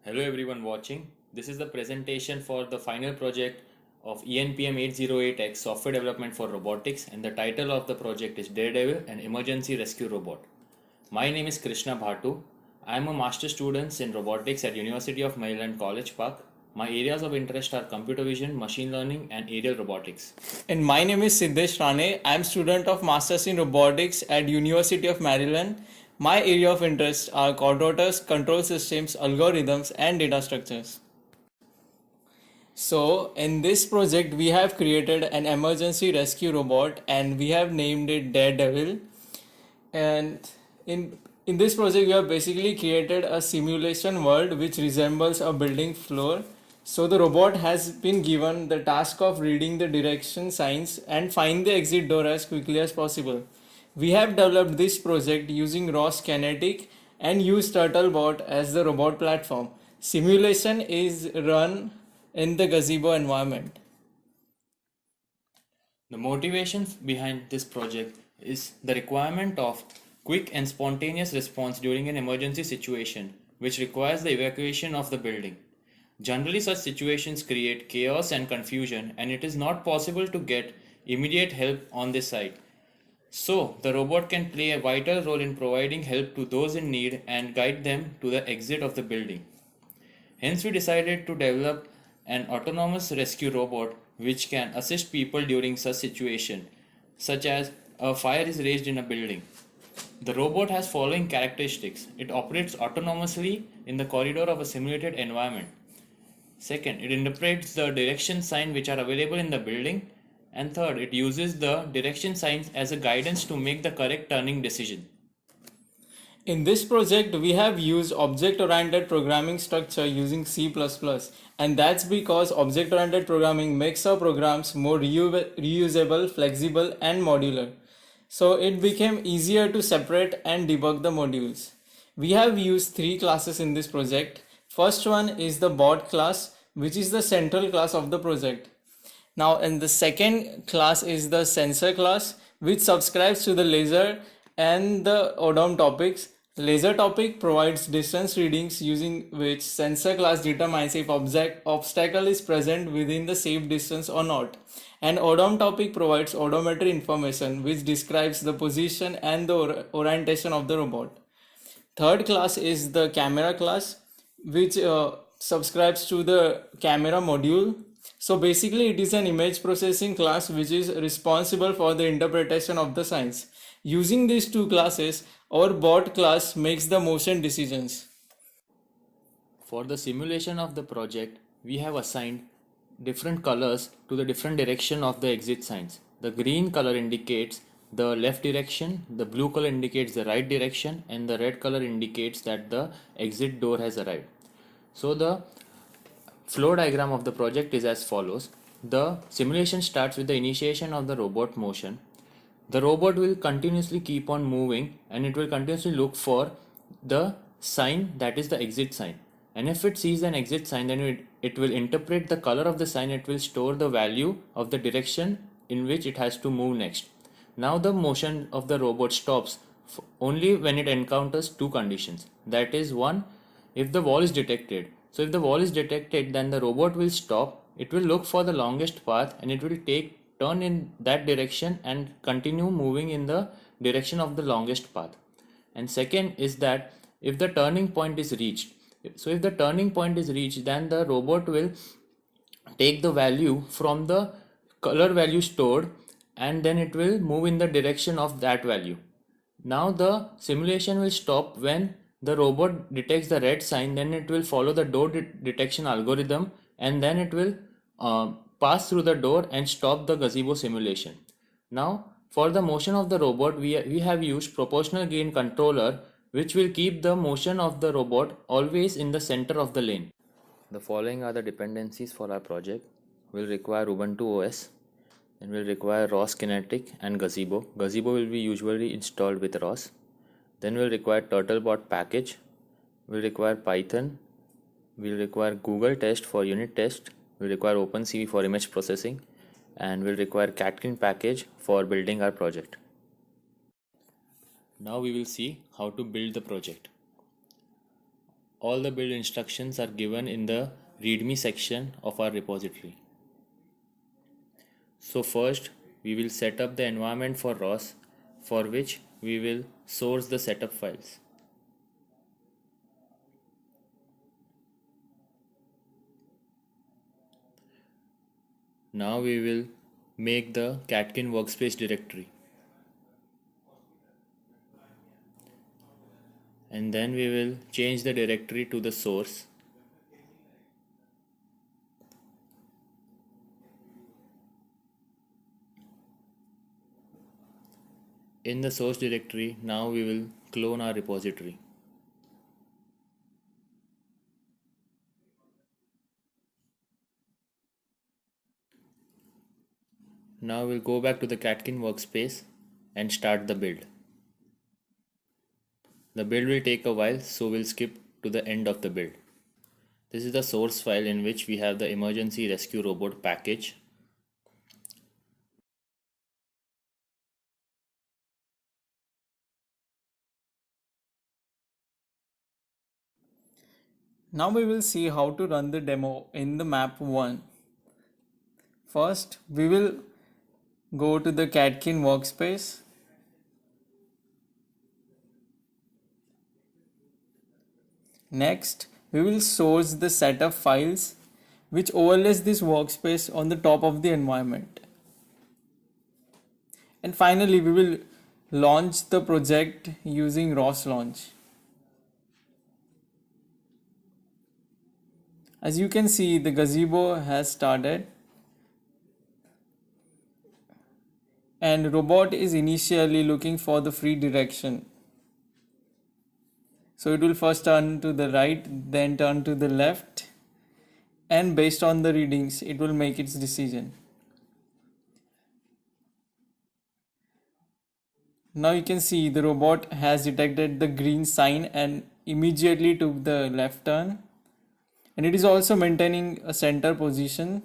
Hello everyone watching. This is the presentation for the final project of ENPM808X Software Development for Robotics, and the title of the project is Daredevil, an Emergency Rescue Robot. My name is Krishna Bhatu. I am a master student in robotics at University of Maryland College Park. My areas of interest are computer vision, machine learning and aerial robotics. And my name is Siddhesh Rane. I am student of Masters in Robotics at University of Maryland. My area of interest are controllers, control systems, algorithms, and data structures. So, in this project, we have created an emergency rescue robot and we have named it Daredevil. And in this project, we have basically created a simulation world which resembles a building floor. So the robot has been given the task of reading the direction signs and find the exit door as quickly as possible. We have developed this project using ROS Kinetic and use TurtleBot as the robot platform. Simulation is run in the Gazebo environment. The motivation behind this project is the requirement of quick and spontaneous response during an emergency situation, which requires the evacuation of the building. Generally, such situations create chaos and confusion, and it is not possible to get immediate help on this site. So, the robot can play a vital role in providing help to those in need and guide them to the exit of the building. Hence, we decided to develop an autonomous rescue robot which can assist people during such situation, such as a fire is raised in a building. The robot has following characteristics. It operates autonomously in the corridor of a simulated environment. Second, it interprets the direction signs which are available in the building. And third, it uses the direction signs as a guidance to make the correct turning decision. In this project, we have used object-oriented programming structure using C++, and that's because object-oriented programming makes our programs more reusable, flexible, and modular. So it became easier to separate and debug the modules. We have used three classes in this project. First one is the bot class, which is the central class of the project. Now, in the second class is the sensor class, which subscribes to the laser and the ODOM topics. Laser topic provides distance readings using which sensor class determines if obstacle is present within the safe distance or not. And ODOM topic provides odometry information, which describes the position and the orientation of the robot. Third class is the camera class, which subscribes to the camera module. So basically it is an image processing class which is responsible for the interpretation of the signs. Using these two classes, our bot class makes the motion decisions. For the simulation of the project, we have assigned different colors to the different direction of the exit signs. The green color indicates the left direction, the blue color indicates the right direction, and the red color indicates that the exit door has arrived. So the flow diagram of the project is as follows. The simulation starts with the initiation of the robot motion. The robot will continuously keep on moving and it will continuously look for the sign, that is the exit sign. And if it sees an exit sign, then it will interpret the color of the sign. It will store the value of the direction in which it has to move next. Now the motion of the robot stops only when it encounters two conditions. That is, one, if the wall is detected. So if the wall is detected, then the robot will stop. It will look for the longest path and it will turn in that direction and continue moving in the direction of the longest path. And second is that if the turning point is reached. So if the turning point is reached, then the robot will take the value from the color value stored and then it will move in the direction of that value. Now the simulation will stop when the robot detects the red sign. Then it will follow the door detection algorithm and then it will pass through the door and stop the gazebo simulation. Now for the motion of the robot, we have used proportional gain controller, which will keep the motion of the robot always in the center of the lane. The following are the dependencies for our project. We'll require Ubuntu OS, and we'll require ROS Kinetic and Gazebo. Gazebo will be usually installed with ROS. Then we'll require TurtleBot package. We'll require Python. We'll require Google Test for unit test. We'll require OpenCV for image processing. And we'll require Catkin package for building our project. Now we will see how to build the project. All the build instructions are given in the README section of our repository. So first we will set up the environment for ROS, for which we will source the setup files. Now we will make the Catkin workspace directory. And then we will change the directory to the source. In the source directory, now we will clone our repository. Now we'll go back to the Catkin workspace and start the build. The build will take a while, so we'll skip to the end of the build. This is the source file in which we have the emergency rescue robot package. Now we will see how to run the demo in the map 1. First, we will go to the Catkin workspace. Next, we will source the setup files which overlays this workspace on the top of the environment. And finally, we will launch the project using ROS launch. As you can see, the Gazebo has started and robot is initially looking for the free direction. So it will first turn to the right, then turn to the left, and based on the readings, it will make its decision. Now you can see the robot has detected the green sign and immediately took the left turn. And it is also maintaining a center position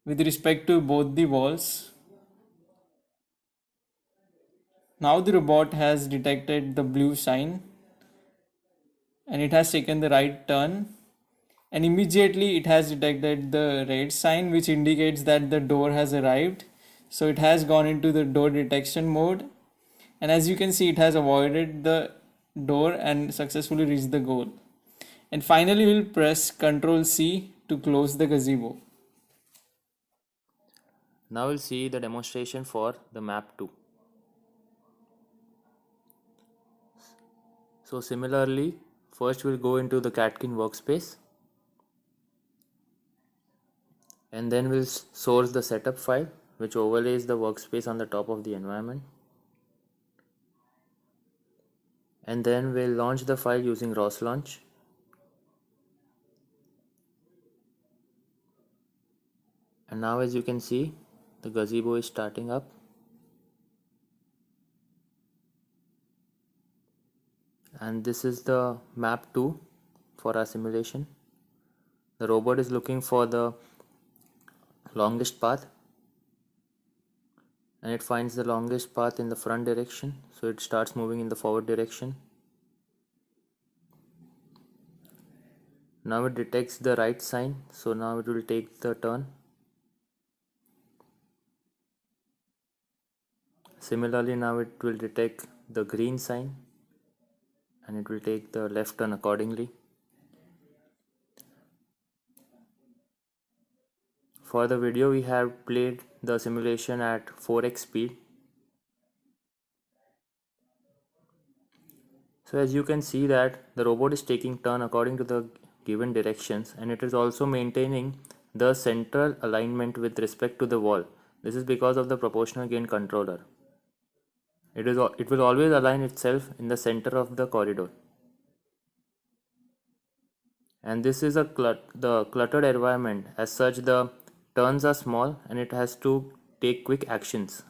with respect to both the walls. Now the robot has detected the blue sign and it has taken the right turn, and immediately it has detected the red sign which indicates that the door has arrived. So it has gone into the door detection mode, and as you can see, it has avoided the door and successfully reached the goal. And finally, we'll press Ctrl C to close the Gazebo. Now we'll see the demonstration for the map 2. So similarly, first we'll go into the Catkin workspace and then we'll source the setup file which overlays the workspace on the top of the environment. And then we'll launch the file using ROS launch. And now as you can see, the Gazebo is starting up. And this is the map 2 for our simulation. The robot is looking for the longest path, and it finds the longest path in the front direction, so it starts moving in the forward direction. Now it detects the right sign, so now it will take the turn. Similarly, now it will detect the green sign and it will take the left turn accordingly. For the video, we have played the simulation at 4x speed. So as you can see that the robot is taking turn according to the given directions, and it is also maintaining the central alignment with respect to the wall. This is because of the proportional gain controller. It will always align itself in the center of the corridor. And this is the cluttered environment. As such, the turns are small and it has to take quick actions.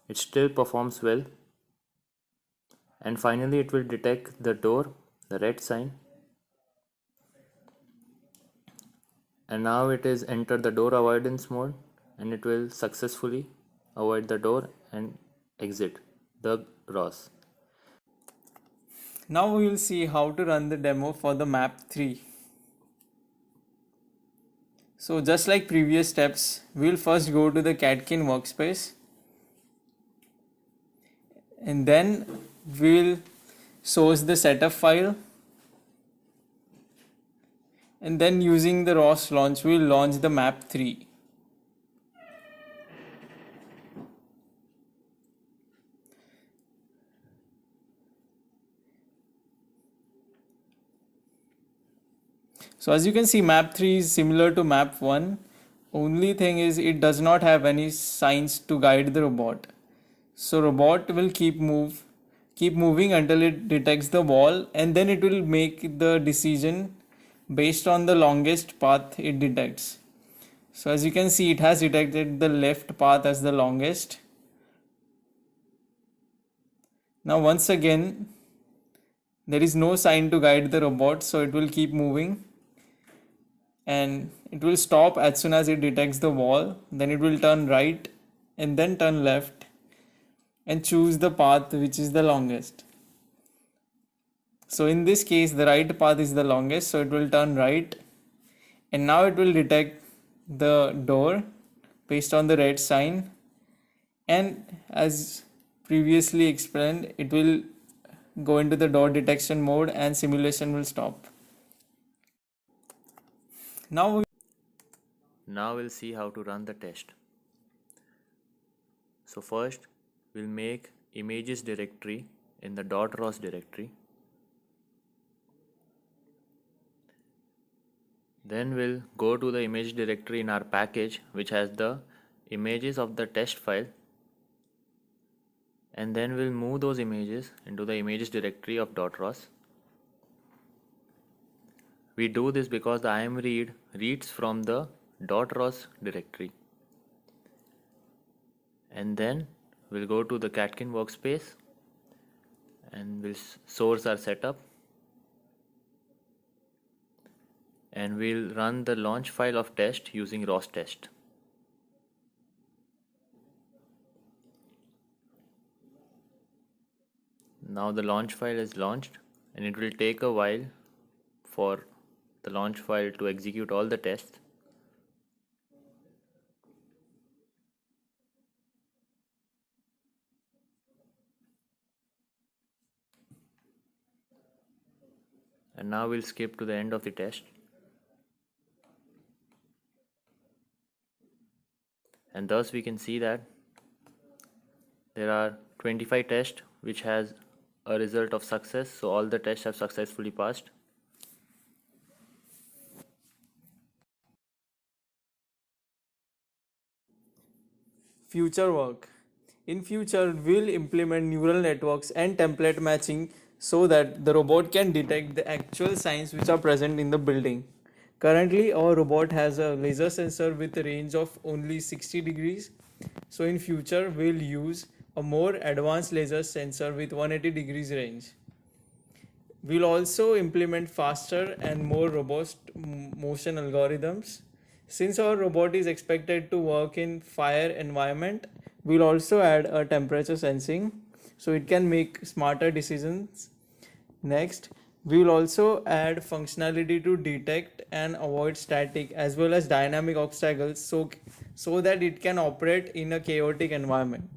It still performs well. And finally, it will detect the door, the red sign. And now it is entered the door avoidance mode, and it will successfully avoid the door and exit the ROS. Now we will see how to run the demo for the map 3. So just like previous steps, we will first go to the Catkin workspace, and then we will source the setup file, and then using the ROS launch we will launch the map 3. So as you can see, map 3 is similar to map 1. Only thing is it does not have any signs to guide the robot. So robot will keep moving until it detects the wall, and then it will make the decision based on the longest path it detects. So as you can see, it has detected the left path as the longest. Now once again, there is no sign to guide the robot, so it will keep moving, and it will stop as soon as it detects the wall. Then it will turn right and then turn left and choose the path which is the longest. So in this case, the right path is the longest, so it will turn right, and now it will detect the door based on the red sign, and as previously explained, it will go into the door detection mode and simulation will stop. Now we'll see how to run the test. So first we'll make images directory in the .ros directory. Then we'll go to the image directory in our package which has the images of the test file, and then we'll move those images into the images directory of .ros. We do this because the imread reads from the .ros directory. And then we'll go to the Catkin workspace and we'll source our setup, and we'll run the launch file of test using ROS test. Now the launch file is launched, and it will take a while for the launch file to execute all the tests. And now we'll skip to the end of the test. And thus we can see that there are 25 tests which has a result of success, so all the tests have successfully passed. future work. In future, we'll implement neural networks and template matching so that the robot can detect the actual signs which are present in the building. Currently, our robot has a laser sensor with a range of only 60 degrees. So in future, we'll use a more advanced laser sensor with 180 degrees range. We'll also implement faster and more robust motion algorithms. Since our robot is expected to work in fire environment, we'll also add a temperature sensing so it can make smarter decisions. Next, we will also add functionality to detect and avoid static as well as dynamic obstacles so that it can operate in a chaotic environment.